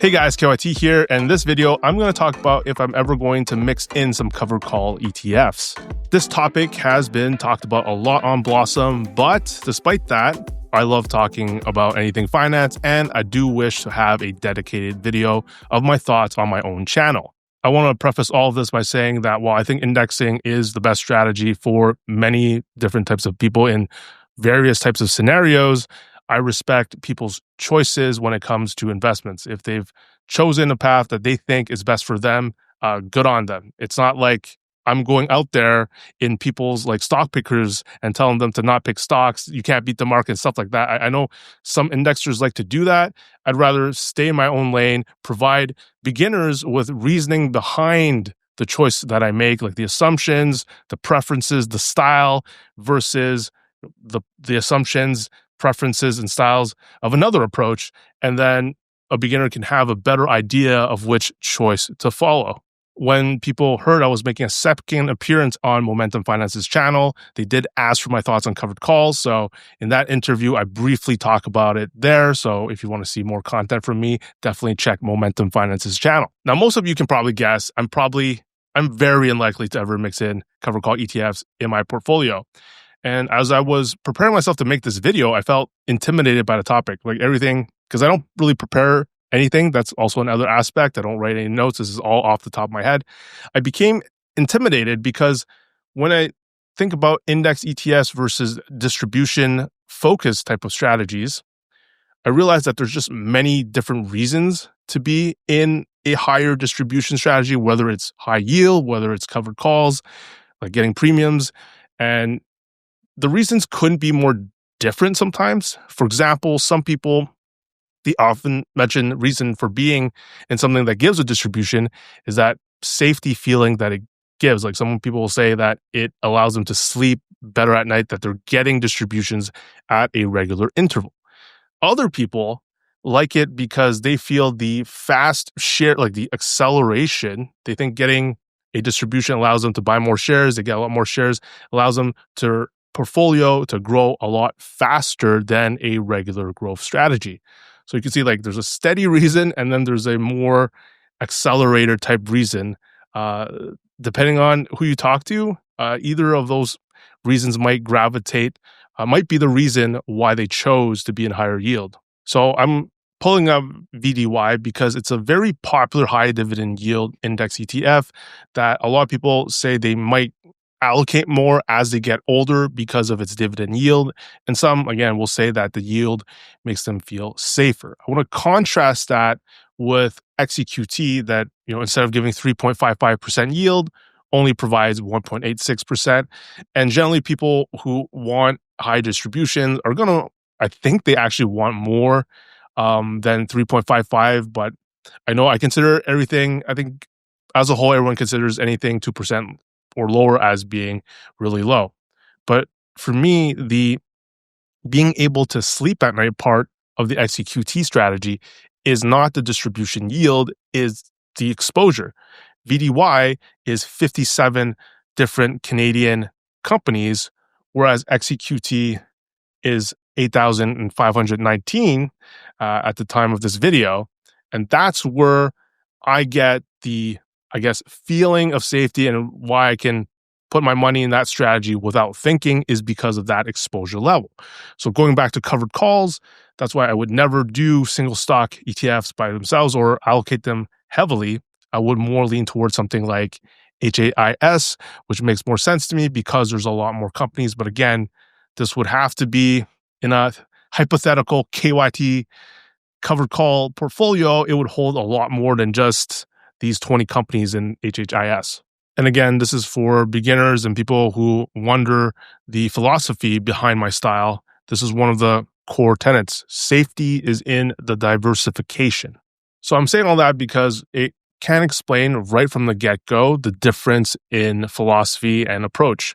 Hey guys, KYT here. And in this video, I'm going to talk about if I'm ever going to mix in some covered call ETFs. This topic has been talked about a lot on Blossom, but despite that, I love talking about anything finance, and I do wish to have a dedicated video of my thoughts on my own channel. I want to preface all of this by saying that while I think indexing is the best strategy for many different types of people in various types of scenarios, I respect people's choices when it comes to investments. If they've chosen a path that they think is best for them, good on them. It's not like I'm going out there in people's like stock pickers and telling them to not pick stocks. You can't beat the market and stuff like that. I know some indexers like to do that. I'd rather stay in my own lane, provide beginners with reasoning behind the choice that I make, like the assumptions, the preferences, the style versus the assumptions, preferences, and styles of another approach. And then a beginner can have a better idea of which choice to follow. When people heard I was making a second appearance on Momentum Finance's channel, they did ask for my thoughts on covered calls. So in that interview, I briefly talk about it there. So if you want to see more content from me, definitely check Momentum Finance's channel. Now, most of you can probably guess, I'm very unlikely to ever mix in covered call ETFs in my portfolio. And as I was preparing myself to make this video, I felt intimidated by the topic, like everything, because I don't really prepare anything. That's also another aspect. I don't write any notes. This is all off the top of my head. I became intimidated because when I think about index ETFs versus distribution focused type of strategies, I realized that there's just many different reasons to be in a higher distribution strategy, whether it's high yield, whether it's covered calls, like getting premiums. And the reasons couldn't be more different sometimes. For example, some people, the often mentioned reason for being in something that gives a distribution is that safety feeling that it gives. Like some people will say that it allows them to sleep better at night, that they're getting distributions at a regular interval. Other people like it because they feel the fast share, like the acceleration. They think getting a distribution allows them to buy more shares. They get a lot more shares, allows them to portfolio to grow a lot faster than a regular growth strategy. So you can see like there's a steady reason and then there's a more accelerator type reason. Depending on who you talk to, either of those reasons might might be the reason why they chose to be in higher yield. So I'm pulling up VDY because it's a very popular high dividend yield index ETF that a lot of people say they might allocate more as they get older because of its dividend yield. And some, again, will say that the yield makes them feel safer. I want to contrast that with XEQT that, instead of giving 3.55% yield, only provides 1.86%. And generally people who want high distributions are going to, I think they actually want more than 3.55. But I know I consider everything, I think as a whole, everyone considers anything 2% or lower as being really low. But for me, the being able to sleep at night part of the XEQT strategy is not the distribution yield, is the exposure. VDY is 57 different Canadian companies, whereas XEQT is 8,519 at the time of this video. And that's where I get the feeling of safety and why I can put my money in that strategy without thinking is because of that exposure level. So going back to covered calls, that's why I would never do single stock ETFs by themselves or allocate them heavily. I would more lean towards something like HHIS, which makes more sense to me because there's a lot more companies. But again, this would have to be in a hypothetical KYT covered call portfolio. It would hold a lot more than just these 20 companies in HHIS. And again, this is for beginners and people who wonder the philosophy behind my style. This is one of the core tenets. Safety is in the diversification. So I'm saying all that because it can explain right from the get-go the difference in philosophy and approach.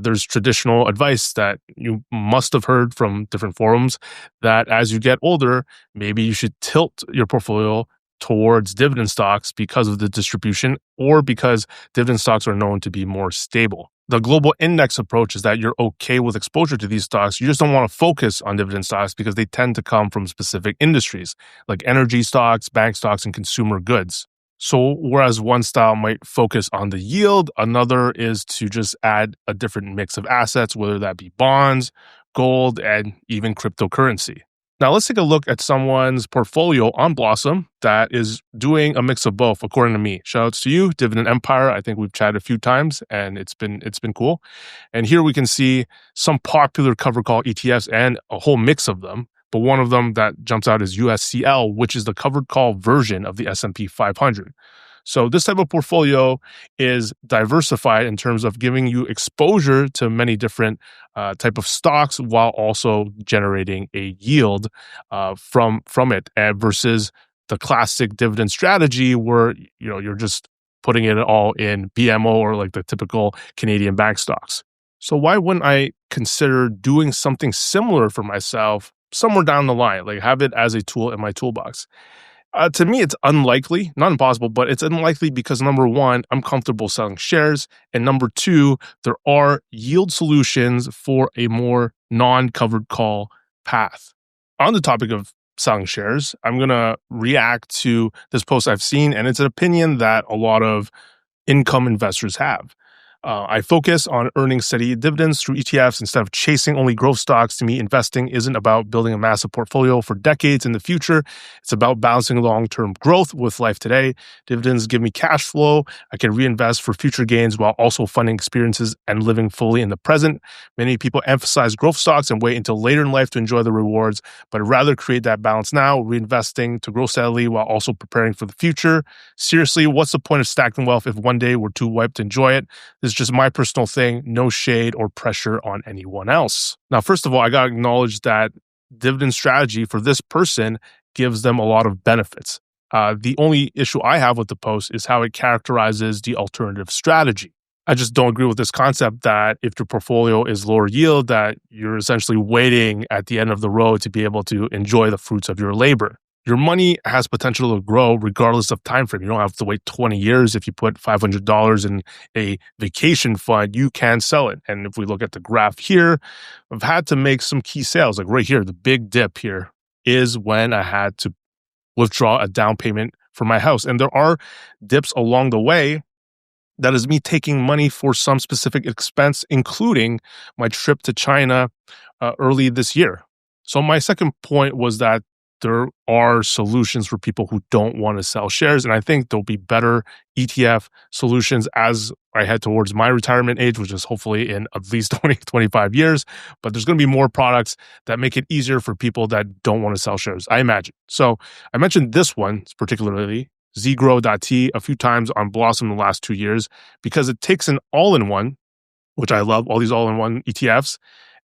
There's traditional advice that you must have heard from different forums that as you get older, maybe you should tilt your portfolio towards dividend stocks because of the distribution or because dividend stocks are known to be more stable. The global index approach is that you're okay with exposure to these stocks. You just don't want to focus on dividend stocks because they tend to come from specific industries like energy stocks, bank stocks, and consumer goods. So whereas one style might focus on the yield, another is to just add a different mix of assets, whether that be bonds, gold, and even cryptocurrency. Now let's take a look at someone's portfolio on Blossom that is doing a mix of both, according to me. Shoutouts to you, Dividend Empire. I think we've chatted a few times, and it's been cool. And here we can see some popular covered call ETFs and a whole mix of them. But one of them that jumps out is USCL, which is the covered call version of the S&P 500. So this type of portfolio is diversified in terms of giving you exposure to many different type of stocks while also generating a yield from it, versus the classic dividend strategy where you're just putting it all in BMO or like the typical Canadian bank stocks. So why wouldn't I consider doing something similar for myself somewhere down the line, like have it as a tool in my toolbox? To me, it's unlikely, not impossible, but it's unlikely because number one, I'm comfortable selling shares. And number two, there are yield solutions for a more non-covered call path. On the topic of selling shares, I'm going to react to this post I've seen, and it's an opinion that a lot of income investors have. I focus on earning steady dividends through ETFs instead of chasing only growth stocks. To me, investing isn't about building a massive portfolio for decades in the future. It's about balancing long-term growth with life today. Dividends give me cash flow. I can reinvest for future gains while also funding experiences and living fully in the present. Many people emphasize growth stocks and wait until later in life to enjoy the rewards, but I'd rather create that balance now, reinvesting to grow steadily while also preparing for the future. Seriously, what's the point of stacking wealth if one day we're too wiped to enjoy it? This is just my personal thing, no shade or pressure on anyone else. Now, first of all, I got to acknowledge that dividend strategy for this person gives them a lot of benefits. The only issue I have with the post is how it characterizes the alternative strategy. I just don't agree with this concept that if your portfolio is lower yield, that you're essentially waiting at the end of the road to be able to enjoy the fruits of your labor. Your money has potential to grow regardless of time frame. You don't have to wait 20 years. If you put $500 in a vacation fund, you can sell it. And if we look at the graph here, I've had to make some key sales. Like right here, the big dip here is when I had to withdraw a down payment for my house. And there are dips along the way. That is me taking money for some specific expense, including my trip to China early this year. So my second point was that there are solutions for people who don't want to sell shares. And I think there'll be better ETF solutions as I head towards my retirement age, which is hopefully in at least 20, 25 years. But there's going to be more products that make it easier for people that don't want to sell shares, I imagine. So I mentioned this one particularly, zgrow.t, a few times on Blossom in the last 2 years because it takes an all-in-one, which I love, all these all-in-one ETFs,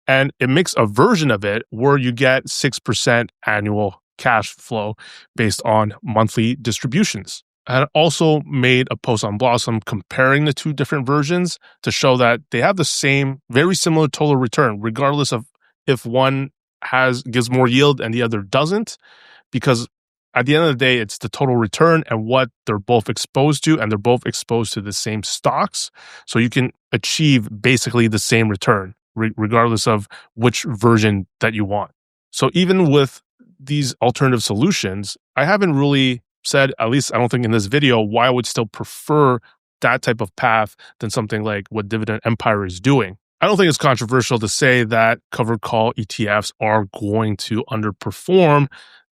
and it makes a version of it where you get 6% annual cash flow based on monthly distributions. I also made a post on Blossom comparing the two different versions to show that they have the same, very similar total return, regardless of if one gives more yield and the other doesn't, because at the end of the day, it's the total return and what they're both exposed to, and they're both exposed to the same stocks. So you can achieve basically the same return, regardless of which version that you want. So even with these alternative solutions, I haven't really said, at least I don't think in this video, why I would still prefer that type of path than something like what Dividend Empire is doing. I don't think it's controversial to say that covered call ETFs are going to underperform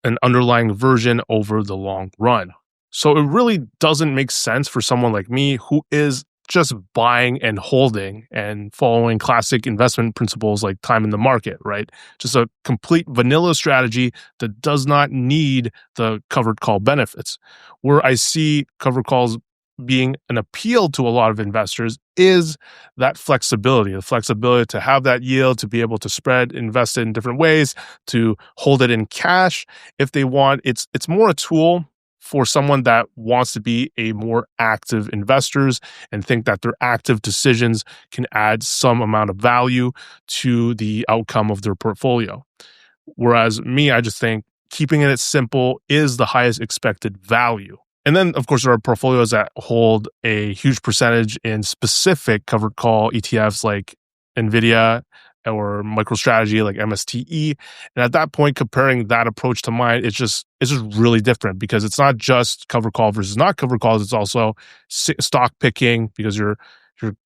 an underlying version over the long run. So it really doesn't make sense for someone like me who is just buying and holding and following classic investment principles like time in the market, right? Just a complete vanilla strategy that does not need the covered call benefits. Where I see covered calls being an appeal to a lot of investors is that flexibility, the flexibility to have that yield, to be able to spread, invest it in different ways, to hold it in cash if they want. It's more a tool for someone that wants to be a more active investors and think that their active decisions can add some amount of value to the outcome of their portfolio. Whereas me, I just think keeping it simple is the highest expected value. And then, of course, there are portfolios that hold a huge percentage in specific covered call ETFs like NVIDIA or MicroStrategy like MSTE. And at that point, comparing that approach to mine, it's just really different because it's not just covered call versus not covered calls. It's also stock picking because you're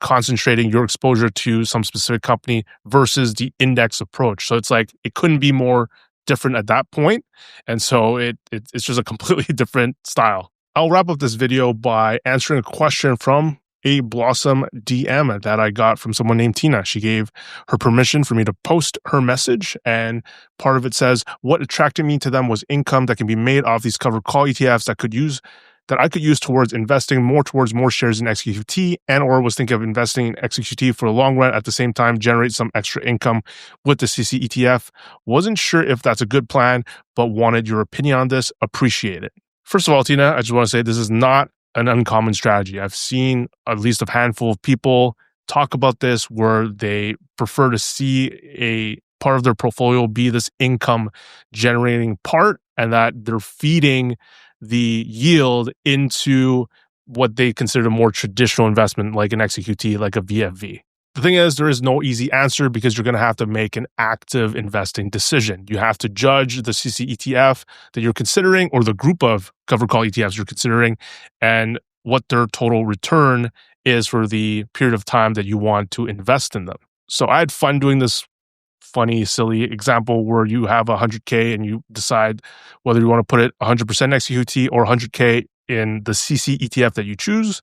concentrating your exposure to some specific company versus the index approach. So it's like it couldn't be more different at that point. And so it's just a completely different style. I'll wrap up this video by answering a question from a Blossom DM that I got from someone named Tina. She gave her permission for me to post her message, and part of it says, what attracted me to them was income that can be made off these covered call ETFs that I could use towards investing towards more shares in XEQT, and or was thinking of investing in XEQT for the long run at the same time, generate some extra income with the CC ETF. Wasn't sure if that's a good plan, but wanted your opinion on this. Appreciate it. First of all, Tina, I just want to say this is not an uncommon strategy. I've seen at least a handful of people talk about this where they prefer to see a part of their portfolio be this income generating part, and that they're feeding the yield into what they consider a more traditional investment like an XEQT, like a VFV. The thing is, there is no easy answer because you're going to have to make an active investing decision. You have to judge the CC ETF that you're considering or the group of covered call ETFs you're considering and what their total return is for the period of time that you want to invest in them. So I had fun doing this funny, silly example where you have 100K and you decide whether you want to put it 100% XEQT or 100K in the CC ETF that you choose,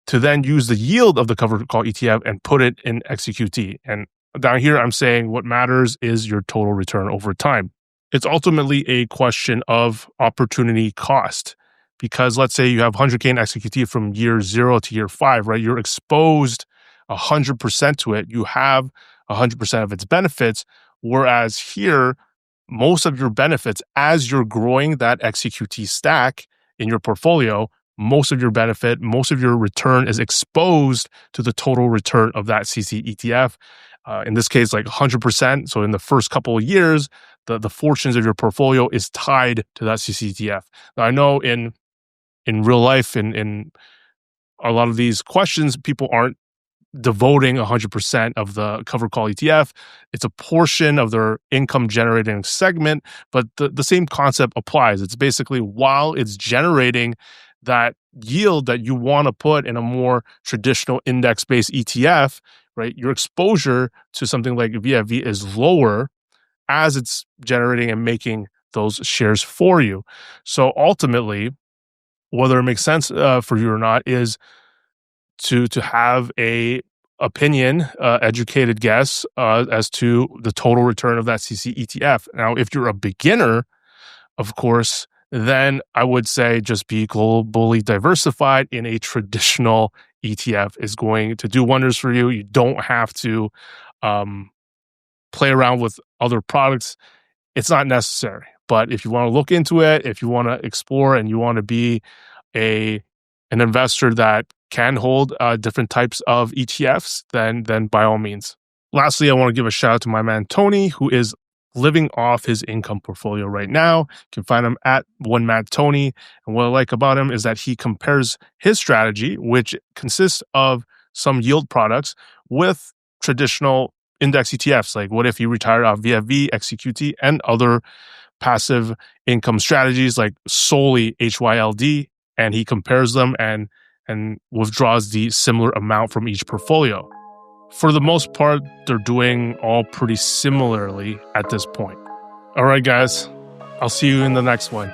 to then use the yield of the covered call ETF and put it in XEQT. And down here, I'm saying what matters is your total return over time. It's ultimately a question of opportunity cost, because let's say you have 100K in XEQT from year 0 to year 5, right? You're exposed 100% to it. You have 100% of its benefits. Whereas here, most of your benefits, as you're growing that XEQT stack in your portfolio, most of your benefit, most of your return is exposed to the total return of that CC ETF. In this case, like 100%. So in the first couple of years, the fortunes of your portfolio is tied to that CC ETF. Now, I know in real life, in a lot of these questions, people aren't devoting 100% of the covered call ETF. It's a portion of their income generating segment, but the same concept applies. It's basically while it's generating that yield that you want to put in a more traditional index-based ETF, right? Your exposure to something like VFV is lower as it's generating and making those shares for you. So ultimately, whether it makes sense for you or not is to have a opinion, educated guess as to the total return of that CC ETF. Now, if you're a beginner, of course, then I would say just be globally diversified in a traditional ETF is going to do wonders for you. You don't have to play around with other products. It's not necessary. But if you want to look into it, if you want to explore and you want to be an investor that can hold different types of ETFs, then by all means. Lastly, I want to give a shout out to my man Tony, who is living off his income portfolio right now. You can find him at OneMadTony. And what I like about him is that he compares his strategy, which consists of some yield products, with traditional index ETFs. Like what if he retired off VFV, XEQT, and other passive income strategies like solely HYLD, and he compares them and withdraws the similar amount from each portfolio. For the most part, they're doing all pretty similarly at this point. All right, guys, I'll see you in the next one.